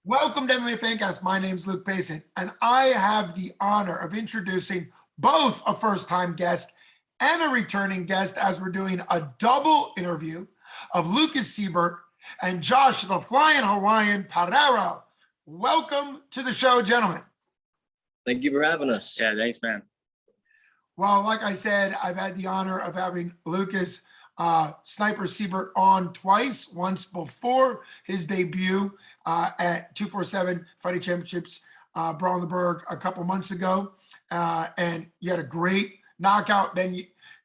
Welcome to MMA Fancast. My name's Luke Payson, and I have the honor of introducing both a first-time guest and a returning guest as we're doing a double interview of Lucas Seibert and Josh the Flying Hawaiian Perreira. Welcome to the show, gentlemen. Thank you for having us. Yeah, thanks, man. Well, like I said, I've had the honor of having Lucas Sniper Seibert on twice, once before his debut at 247 Fighting Championships, Brawl in the Burgh a couple months ago. And you had a great knockout. Then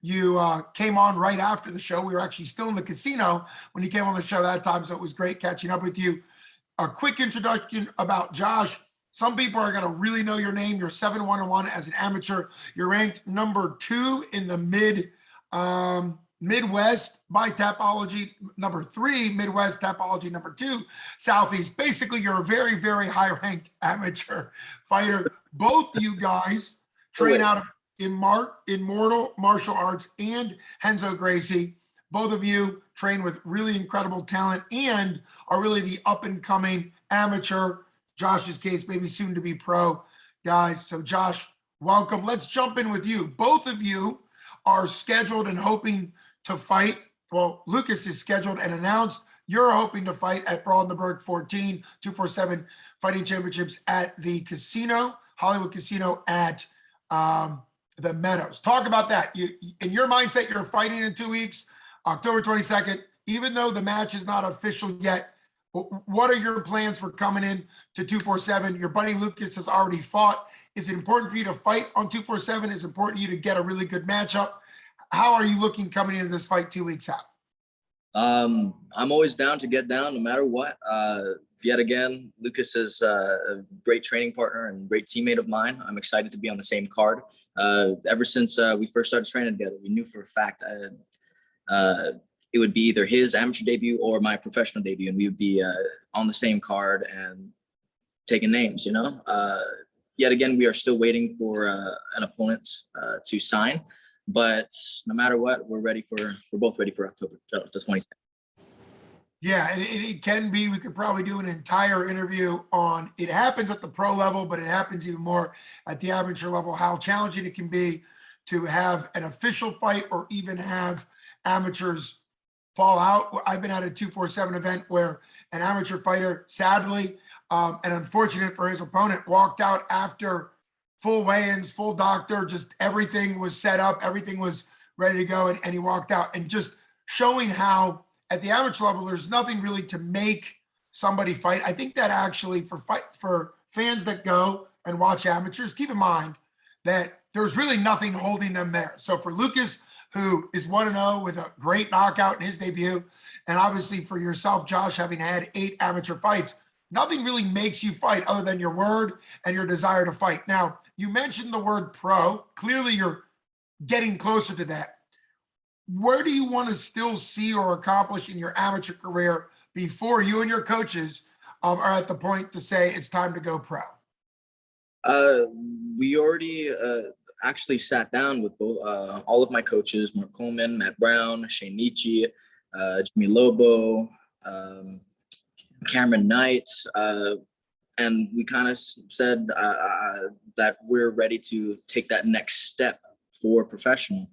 you came on right after the show. We were actually still in the casino when you came on the show that time, so it was great catching up with you. A quick introduction about Josh. Some people are going to really know your name. You're 7-1-1 as an amateur. You're ranked number 2 in the Midwest by Tapology, number 3 Midwest Tapology, number 2 Southeast. Basically, you're a very, very high-ranked amateur fighter. Both you guys train out of Immortal Martial Arts and Renzo Gracie. Both of you train with really incredible talent and are really the up-and-coming amateur, Josh's case, maybe soon to be pro guys. So Josh, welcome. Let's jump in with you. Both of you are scheduled and hoping to fight. Well, Lucas is scheduled and announced. You're hoping to fight at Brawl in the Burgh 247 Fighting Championships at the casino, Hollywood Casino at the Meadows. Talk about that. In your mindset, you're fighting in 2 weeks, October 22nd. Even though the match is not official yet, what are your plans for coming in to 247? Your buddy Lucas has already fought. Is it important for you to fight on 247? Is it important for you to get a really good matchup? How are you looking coming into this fight 2 weeks out? I'm always down to get down no matter what. Yet again, Lucas is a great training partner and great teammate of mine. I'm excited to be on the same card. Ever since we first started training together, we knew for a fact it would be either his amateur debut or my professional debut, and we would be on the same card and taking names, you know? Yet again, we are still waiting for an opponent to sign, but no matter what, we're both ready for October the 22nd. Yeah, and it can be, we could probably do an entire interview on, it happens at the pro level, but it happens even more at the amateur level, how challenging it can be to have an official fight or even have amateurs fall out. I've been at a 247 event where an amateur fighter, sadly, and unfortunate for his opponent, walked out after full weigh-ins, full doctor, just everything was set up, everything was ready to go, and he walked out. And just showing how at the amateur level, there's nothing really to make somebody fight. I think that actually for fans that go and watch amateurs, keep in mind that there's really nothing holding them there. So for Lucas, who is 1-0 with a great knockout in his debut, and obviously for yourself, Josh, having had 8 amateur fights, nothing really makes you fight other than your word and your desire to fight. Now, you mentioned the word pro. Clearly, you're getting closer to that. Where do you want to still see or accomplish in your amateur career before you and your coaches are at the point to say it's time to go pro? We already actually sat down with both all of my coaches, Mark Coleman, Matt Brown, Shane Nietzsche, Jimmy Lobo, Cameron Knight, and we kind of said that we're ready to take that next step for professional.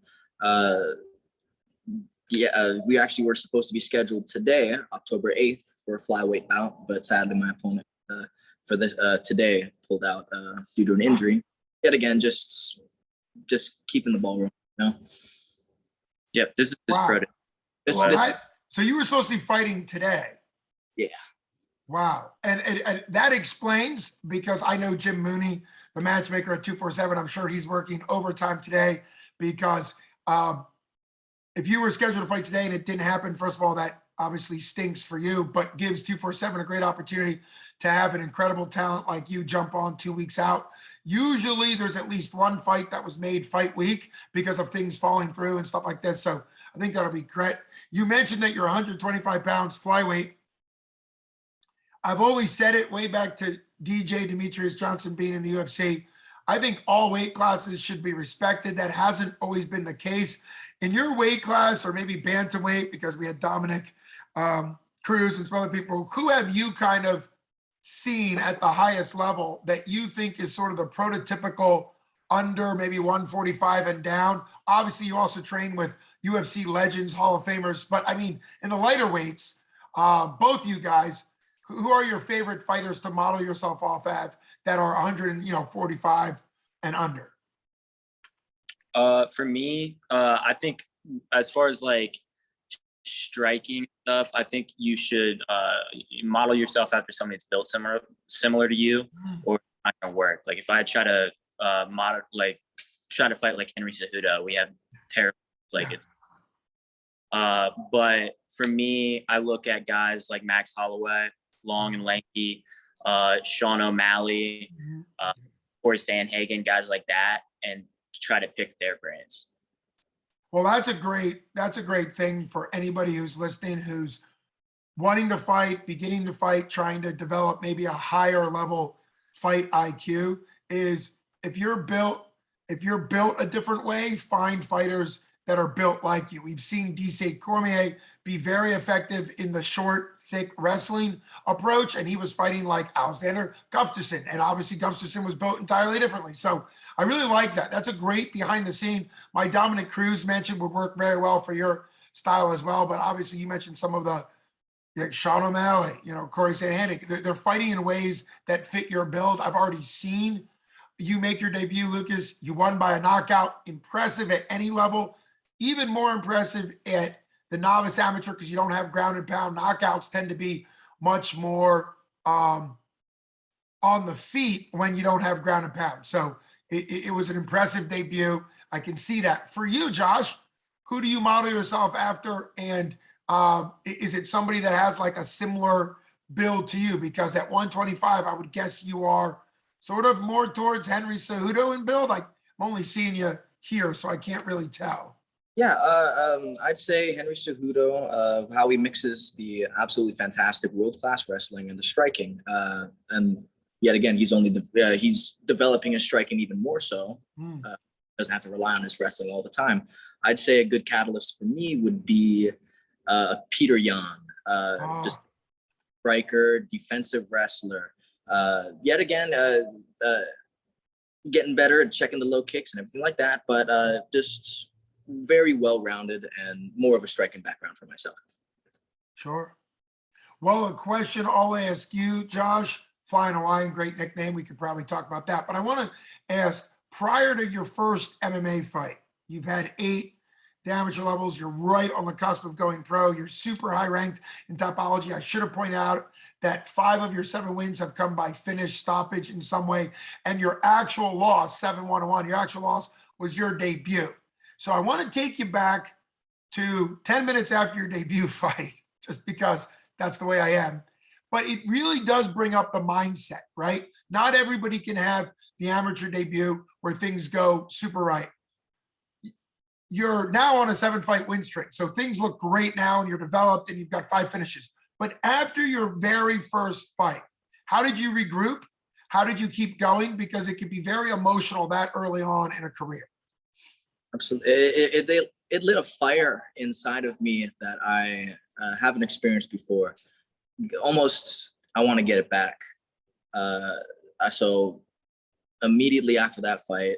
We actually were supposed to be scheduled today, October 8th, for a flyweight bout, but sadly my opponent for today pulled out due to an injury. Yet again, just keeping the ball rolling, you know? Yep, this is just wow. pro. So you were supposed to be fighting today. Yeah. Wow. And that explains, because I know Jim Mooney, the matchmaker at 247, I'm sure he's working overtime today, because if you were scheduled to fight today and it didn't happen, first of all, that obviously stinks for you, but gives 247 a great opportunity to have an incredible talent like you jump on 2 weeks out. Usually there's at least one fight that was made fight week because of things falling through and stuff like this. So I think that'll be great. You mentioned that you're 125 pounds flyweight. I've always said it way back to DJ Demetrius Johnson being in the UFC. I think all weight classes should be respected. That hasn't always been the case. In your weight class, or maybe bantamweight, because we had Dominic Cruz and some other people, who have you kind of seen at the highest level that you think is sort of the prototypical under maybe 145 and down? Obviously, you also train with UFC legends, Hall of Famers, but I mean, in the lighter weights, both you guys, who are your favorite fighters to model yourself off at that are 145 and under? For me, I think as far as like striking stuff, I think you should model yourself after somebody that's built similar to you, or it's not gonna work. Like if I try to try to fight like Henry Cejudo, we have terrible it's. But for me, I look at guys like Max Holloway, long and lanky, Sean O'Malley, Corey Sandhagen, guys like that, and try to pick their brains. Well, that's a great thing for anybody who's listening, who's wanting to fight, beginning to fight, trying to develop maybe a higher level fight IQ, is if you're built a different way, find fighters that are built like you. We've seen DC Cormier be very effective in the short, thick wrestling approach, and he was fighting like Alexander Gustafsson, and obviously Gustafsson was built entirely differently. So I really like that. That's a great behind the scene. My Dominic Cruz mentioned would work very well for your style as well, but obviously you mentioned some of the Sean O'Malley, Corey Sandhagen. They're fighting in ways that fit your build. I've already seen you make your debut, Lucas. You won by a knockout. Impressive at any level. Even more impressive at the novice amateur, because you don't have ground and pound. Knockouts tend to be much more on the feet when you don't have ground and pound. So it was an impressive debut. I can see that. For you, Josh, who do you model yourself after? And is it somebody that has like a similar build to you? Because at 125, I would guess you are sort of more towards Henry Cejudo in build. I'm only seeing you here, so I can't really tell. Yeah, I'd say Henry Cejudo, how he mixes the absolutely fantastic world-class wrestling and the striking. And yet again, he's developing his striking even more so. Doesn't have to rely on his wrestling all the time. I'd say a good catalyst for me would be Peter Yan, just striker, defensive wrestler. Yet again, getting better at checking the low kicks and everything like that, but just very well-rounded and more of a striking background for myself. Sure. Well, a question I'll ask you, Josh, Flying Hawaiian, great nickname. We could probably talk about that. But I want to ask, prior to your first MMA fight, you've had 8 amateur levels. You're right on the cusp of going pro. You're super high ranked in Topology. I should have pointed out that 5 of your 7 wins have come by finish, stoppage in some way. And your actual loss, 7-1-1, your actual loss was your debut. So I want to take you back to 10 minutes after your debut fight, just because that's the way I am. But it really does bring up the mindset, right? Not everybody can have the amateur debut where things go super right. You're now on a 7-fight win streak. So things look great now and you're developed and you've got 5 finishes. But after your very first fight, how did you regroup? How did you keep going? Because it can be very emotional that early on in a career. Absolutely. It lit a fire inside of me that I haven't experienced before. Almost, I want to get it back. So immediately after that fight,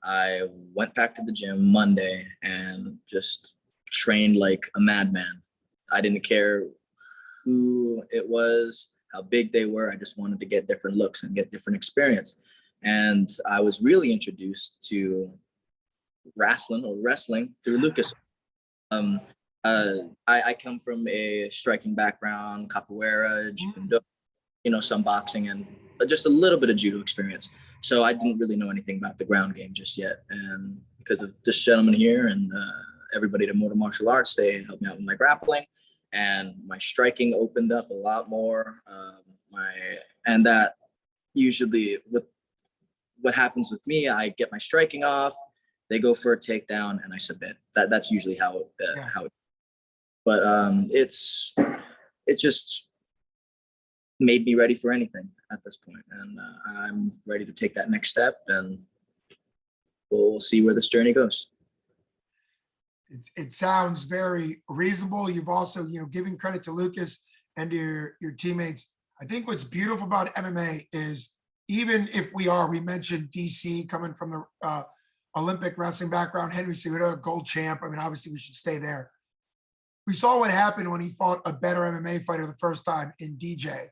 I went back to the gym Monday and just trained like a madman. I didn't care who it was, how big they were. I just wanted to get different looks and get different experience. And I was really introduced to wrestling through Lucas. I come from a striking background, capoeira, judo, some boxing and just a little bit of judo experience. So I didn't really know anything about the ground game just yet. And because of this gentleman here and everybody at Mortal Martial Arts, they helped me out with my grappling and my striking opened up a lot more. And that usually with what happens with me, I get my striking off, they go for a takedown and I submit. That's usually how it. But it just made me ready for anything at this point, and I'm ready to take that next step, and we'll see where this journey goes. It sounds very reasonable. You've also, giving credit to Lucas and to your teammates. I think what's beautiful about MMA is even if we mentioned DC coming from the Olympic wrestling background, Henry Cejudo, gold champ. I mean, obviously we should stay there. We saw what happened when he fought a better MMA fighter the first time in DJ.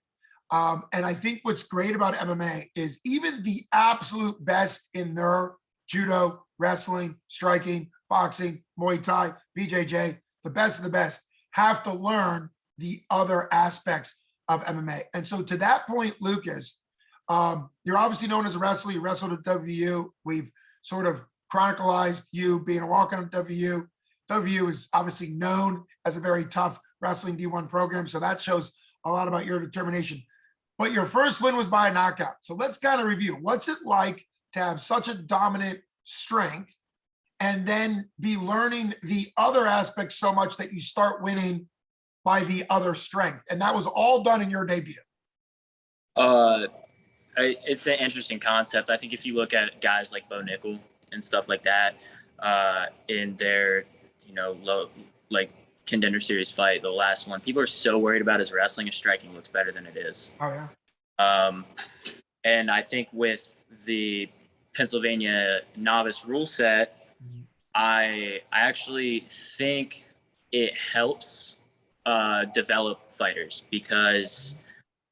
And I think what's great about MMA is even the absolute best in their judo, wrestling, striking, boxing, Muay Thai, BJJ, the best of the best have to learn the other aspects of MMA. And so to that point, Lucas, you're obviously known as a wrestler. You wrestled at WU. We've sort of chronicalized you being a walk-on at WU. WU is obviously known as a very tough wrestling D1 program. So that shows a lot about your determination. But your first win was by a knockout. So let's kind of review. What's it like to have such a dominant strength and then be learning the other aspects so much that you start winning by the other strength? And that was all done in your debut. It's an interesting concept. I think if you look at guys like Bo Nickel and stuff like that, in their, low, like contender series fight, the last one, people are so worried about his wrestling and striking looks better than it is. Oh yeah. And I think with the Pennsylvania novice rule set, I actually think it helps develop fighters, because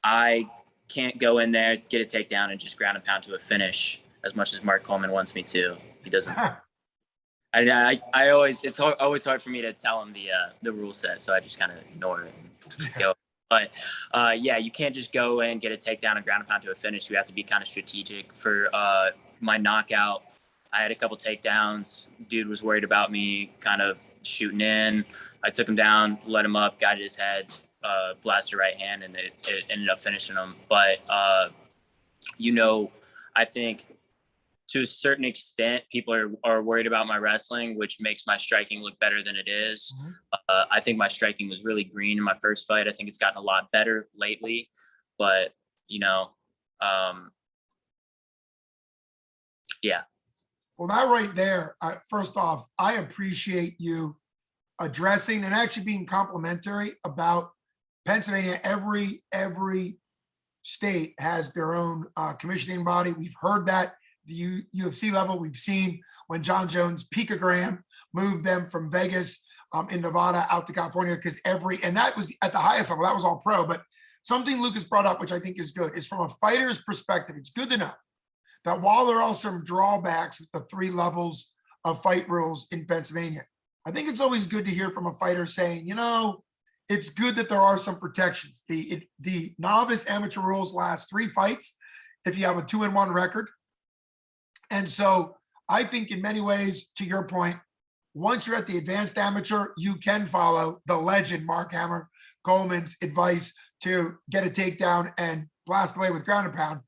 I can't go in there, get a takedown, and just ground and pound to a finish as much as Mark Coleman wants me to. He doesn't. It's always hard for me to tell him the rule set, so I just kind of ignore it and just go. But yeah, you can't just go in, get a takedown, and ground and pound to a finish. You have to be kind of strategic. For my knockout, I had a couple takedowns. Dude was worried about me kind of shooting in. I took him down, let him up, guided his head, blasted right hand, and it ended up finishing him. But I think to a certain extent, people are worried about my wrestling, which makes my striking look better than it is. Mm-hmm. I think my striking was really green in my first fight. I think it's gotten a lot better lately, but yeah. Well, that right there, first off, I appreciate you addressing and actually being complimentary about Pennsylvania. Every state has their own commissioning body. We've heard that the UFC level. We've seen when John Jones picogram moved them from Vegas in Nevada out to California, because and that was at the highest level. That was all pro. But something Lucas brought up, which I think is good, is from a fighter's perspective, it's good to know that while there are some drawbacks with the 3 levels of fight rules in Pennsylvania, I think it's always good to hear from a fighter saying, it's good that there are some protections. The novice amateur rules last 3 fights if you have a 2-1 record. And so I think in many ways, to your point, once you're at the advanced amateur, you can follow the legend Mark Hammer Coleman's advice to get a takedown and blast away with ground and pound.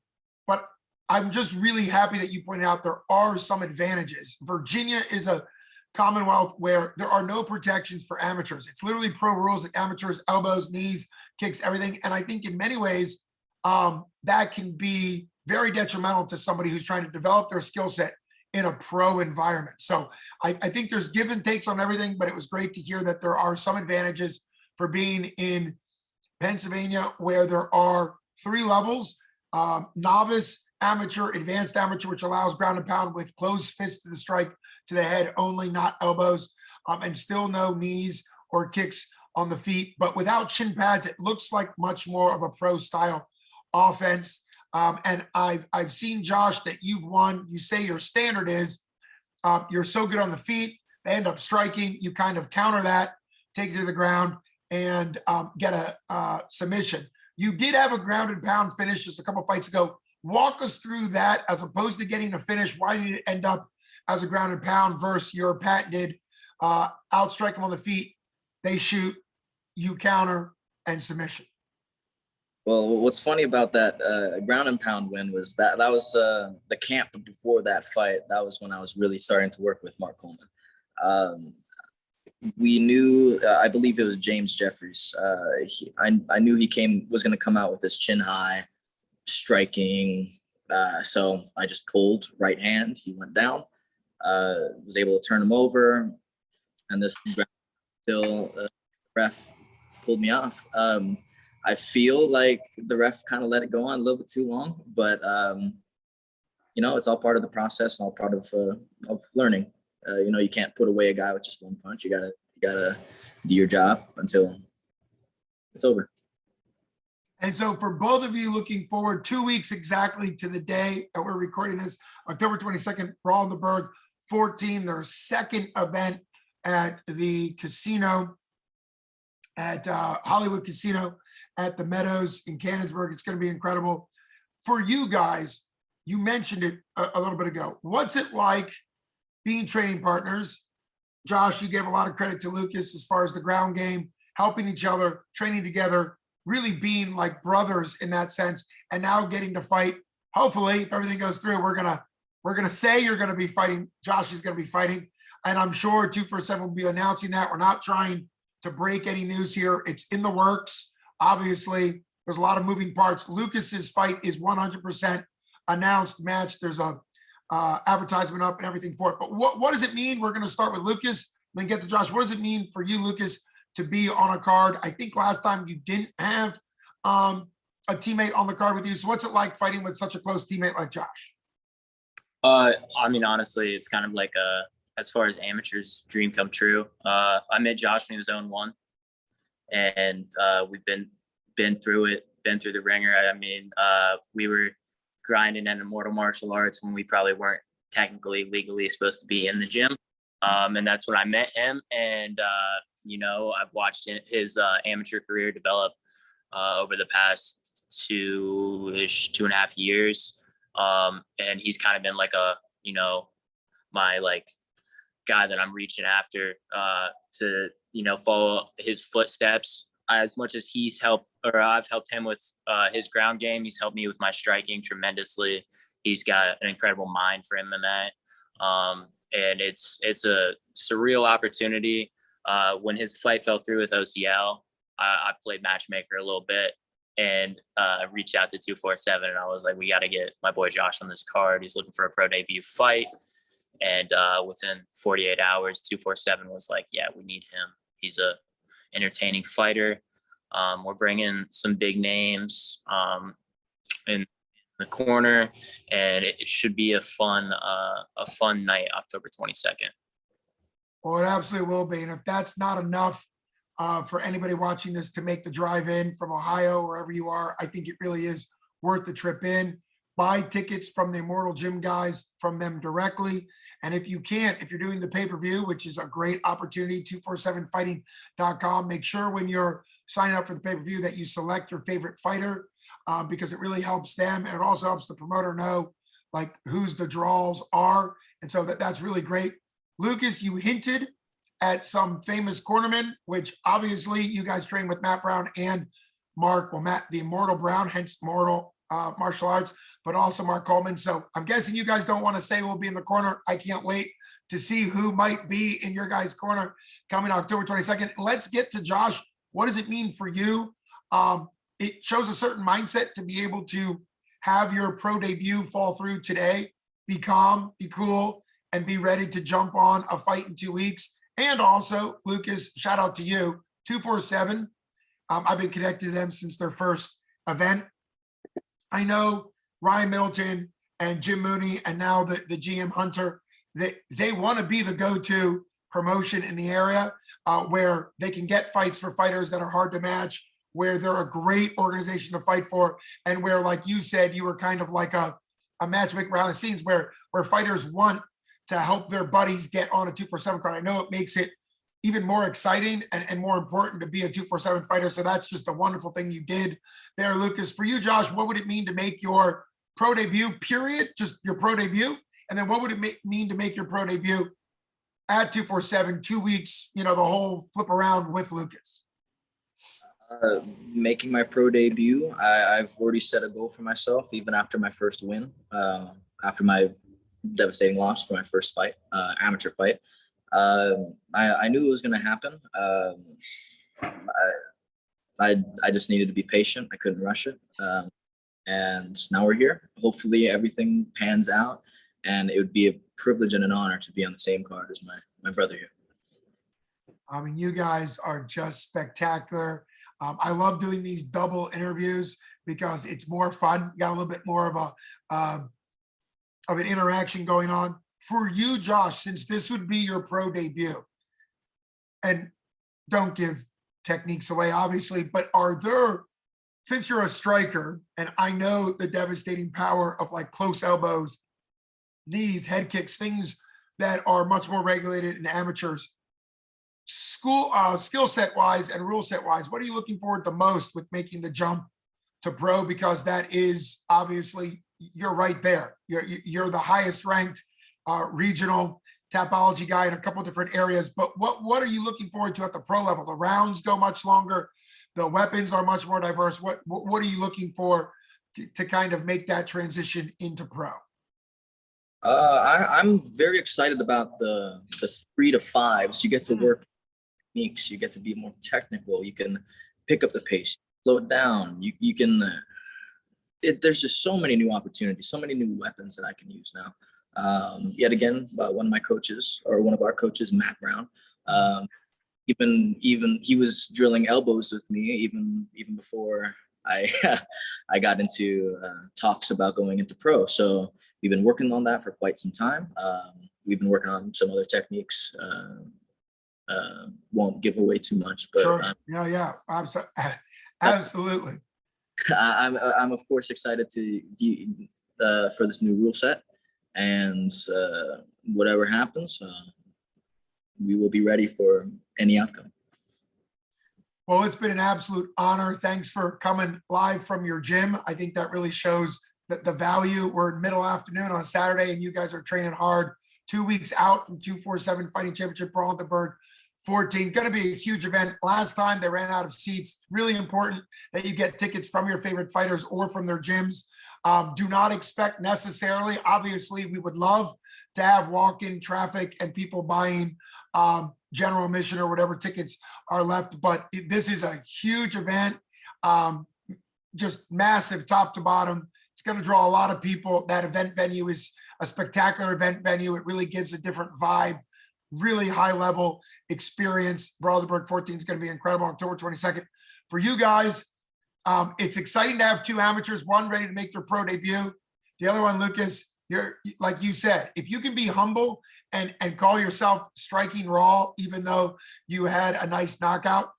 But I'm just really happy that you pointed out there are some advantages. Virginia is a Commonwealth where there are no protections for amateurs. It's literally pro rules that amateurs, elbows, knees, kicks, everything. And I think in many ways, that can be very detrimental to somebody who's trying to develop their skill set in a pro environment. So I think there's give and takes on everything, but it was great to hear that there are some advantages for being in Pennsylvania, where there are 3 levels, novice, amateur, advanced amateur, which allows ground and pound with closed fists to the strike to the head only, not elbows, and still no knees or kicks on the feet. But without shin pads, it looks like much more of a pro style offense. And I've seen, Josh, that you've won. You say your standard is you're so good on the feet, they end up striking. You kind of counter that, take it to the ground, and get a submission. You did have a ground and pound finish just a couple fights ago. Walk us through that as opposed to getting a finish. Why did it end up as a ground and pound versus your patented outstrike them on the feet, they shoot, you counter, and submission? Well, what's funny about that ground and pound win was that was the camp before that fight. That was when I was really starting to work with Mark Coleman. We knew, I believe it was James Jeffries. I knew he was going to come out with his chin high, striking. So I just pulled right hand. He went down. Was able to turn him over, and this still ref pulled me off. I feel like the ref kind of let it go on a little bit too long, but you know, it's all part of the process and all part of learning. You know, you can't put away a guy with just one punch. You gotta do your job until it's over. And so for both of you looking forward 2 weeks exactly to the day that we're recording this, October 22nd, Brawl in the Burgh 14, their second event at the casino, at Hollywood Casino at the Meadows in Canonsburg. It's going to be incredible. For you guys, you mentioned it a little bit ago. What's it like being training partners? Josh, you gave a lot of credit to Lucas as far as the ground game, helping each other, training together, really being like brothers in that sense, and now getting to fight. Hopefully, if everything goes through, we're gonna say you're gonna be fighting. Josh is gonna be fighting, and I'm sure 247 will be announcing that. We're not trying to break any news here. It's in the works. Obviously, there's a lot of moving parts. Lucas's fight is 100% announced match. There's a advertisement up and everything for it. But what does it mean? We're gonna start with Lucas, then get to Josh. What does it mean for you, Lucas, to be on a card? I think last time you didn't have a teammate on the card with you. So what's it like fighting with such a close teammate like Josh? I mean, honestly, it's kind of like as far as amateurs, dream come true. I met Josh when he was 0-1, and we've been through it, been through the ringer. I mean, we were grinding in immortal martial arts when we probably weren't technically legally supposed to be in the gym. And that's when I met him. And you know, I've watched his amateur career develop over the past 2.5 years. And he's kind of been like you know, my like guy that I'm reaching after to, you know, follow his footsteps. As much as he's helped, or I've helped him with his ground game, he's helped me with my striking tremendously. He's got an incredible mind for MMA. And it's a surreal opportunity. When his fight fell through with OCL, I played matchmaker a little bit and reached out to 247, and I was like, we got to get my boy Josh on this card. He's looking for a pro debut fight. And within 48 hours, 247 was like, yeah, we need him. He's a entertaining fighter. We're bringing some big names in the corner, and it should be a fun night, October 22nd. Well, it absolutely will be. And if that's not enough for anybody watching this to make the drive in from Ohio, wherever you are, I think it really is worth the trip in. Buy tickets from the Immortal Gym guys, from them directly. And if you can't, if you're doing the pay-per-view, which is a great opportunity, 247fighting.com, make sure when you're signing up for the pay-per-view that you select your favorite fighter, because it really helps them. And it also helps the promoter know like who's the draws are. And so that's really great. Lucas, you hinted at some famous cornermen, which obviously you guys train with Matt Brown and Mark, well, Matt, the Immortal Brown, hence Mortal Martial Arts, but also Mark Coleman. So I'm guessing you guys don't want to say we'll be in the corner. I can't wait to see who might be in your guys' corner coming October 22nd. Let's get to Josh. What does it mean for you? It shows a certain mindset to be able to have your pro debut fall through today, be calm, be cool, and be ready to jump on a fight in 2 weeks. And also, Lucas, shout out to you, 247. I've been connected to them since their first event. I know Ryan Middleton and Jim Mooney, and now the GM Hunter, they want to be the go-to promotion in the area where they can get fights for fighters that are hard to match, where they're a great organization to fight for, and where, like you said, you were kind of like a matchmaker behind the scenes where fighters want to help their buddies get on a 247 card. I know it makes it even more exciting and more important to be a 247 fighter. So that's just a wonderful thing you did there, Lucas. For you, Josh, what would it mean to make your pro debut, period, just your pro debut? And then what would it mean to make your pro debut at 247, 2 weeks, you know, the whole flip around with Lucas? Making my pro debut, I've already set a goal for myself, even after my first win, after my devastating loss for my first fight, amateur fight. I knew it was going to happen. I just needed to be patient. I couldn't rush it. And now we're here. Hopefully everything pans out, and it would be a privilege and an honor to be on the same card as my brother here. I mean, you guys are just spectacular. I love doing these double interviews because it's more fun. You got a little bit more of an interaction going on. For you, Josh, since this would be your pro debut, and don't give techniques away, obviously, but are there, since you're a striker, and I know the devastating power of like close elbows, knees, head kicks, things that are much more regulated in amateurs, skill set wise and rule set wise, what are you looking forward the most with making the jump to pro? Because that is obviously, you're right there. You're the highest ranked regional tapology guy in a couple different areas. But what are you looking forward to at the pro level? The rounds go much longer. The weapons are much more diverse. What are you looking for to kind of make that transition into pro? I'm very excited about the 3 to 5s. You get to work techniques. You get to be more technical. You can pick up the pace, slow it down. You can. There's just so many new opportunities, so many new weapons that I can use now. Yet again, one of our coaches, Matt Brown. Even he was drilling elbows with me even before I I got into talks about going into pro. So we've been working on that for quite some time. We've been working on some other techniques. Won't give away too much, but sure. Yeah, absolutely. I'm of course excited for this new rule set, and whatever happens, we will be ready for any outcome. Well, it's been an absolute honor. Thanks for coming live from your gym. I think that really shows that the value. We're in middle afternoon on a Saturday, and you guys are training hard. 2 weeks out from 247 Fighting Championship Brawl in the Burgh 14. Going to be a huge event. Last time they ran out of seats. Really important that you get tickets from your favorite fighters or from their gyms. Do not expect necessarily, obviously, we would love to have walk-in traffic and people buying general admission or whatever tickets are left. But this is a huge event, just massive top to bottom. It's going to draw a lot of people. That event venue is a spectacular event venue. It really gives a different vibe, really high level experience. Brawl of the Burgh 14 is going to be incredible. October 22nd. For you guys, it's exciting to have 2 amateurs, one ready to make their pro debut. The other one, Lucas, you're, like you said, if you can be humble and call yourself striking raw, even though you had a nice knockout,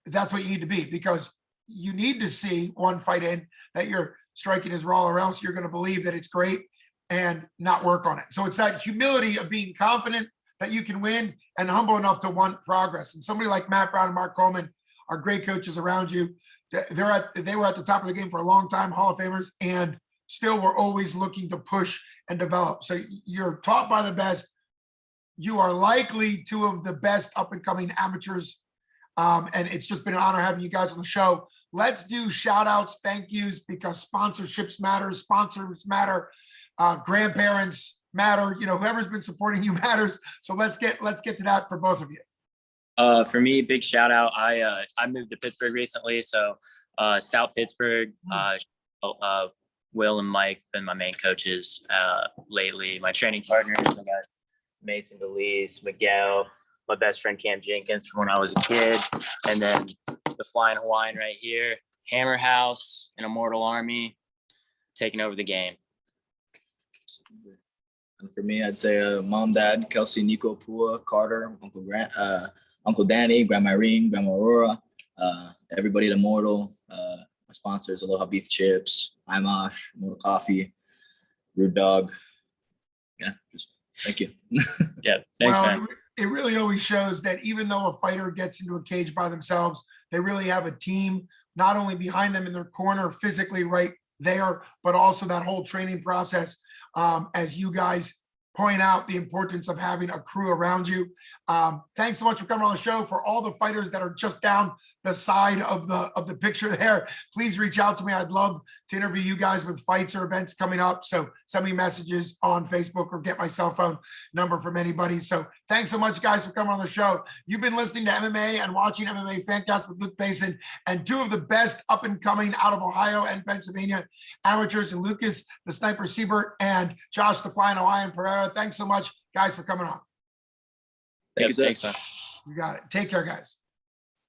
that's what you need to be, because you need to see one fight in that you're striking as raw, or else you're going to believe that it's great and not work on it. So it's that humility of being confident that you can win and humble enough to want progress. And somebody like Matt Brown and Mark Coleman are great coaches around you. They were at the top of the game for a long time, Hall of Famers, and still we're always looking to push and develop. So you're taught by the best. You are likely 2 of the best up and coming amateurs. And it's just been an honor having you guys on the show. Let's do shout outs, thank yous, because sponsorships matter, sponsors matter, grandparents matter, whoever's been supporting you matters. So let's get to that for both of you. For me, big shout out. I moved to Pittsburgh recently, so Stout Pittsburgh, Will and Mike been my main coaches lately. My training partners, I got Mason DeLeese, Miguel, my best friend Cam Jenkins from when I was a kid, and then the Flying Hawaiian right here, Hammer House and Immortal Army, taking over the game. And for me, I'd say mom, dad, Kelsey, Nico, Pua, Carter, Uncle Grant, Uncle Danny, Grandma Irene, Grandma Aurora, everybody at Immortal, my sponsors, Aloha Beef Chips, Imash, Immortal Coffee, Rude Dog. Yeah, just thank you. Yeah, thanks, man. It really always shows that even though a fighter gets into a cage by themselves, they really have a team, not only behind them in their corner, physically right there, but also that whole training process. As you guys point out, the importance of having a crew around you. Thanks so much for coming on the show. For all the fighters that are just down the side of the picture there, please reach out to me. I'd love to interview you guys with fights or events coming up. So send me messages on Facebook or get my cell phone number from anybody. So thanks so much, guys, for coming on the show. You've been listening to MMA and watching MMA Fancast with Luke Payson and 2 of the best up and coming out of Ohio and Pennsylvania amateurs, and Lucas the Sniper Seibert and Josh the Flying Hawaiian Perreira. Thanks so much, guys, for coming on. Thank you, sir. Thanks, man. You got it. Take care, guys.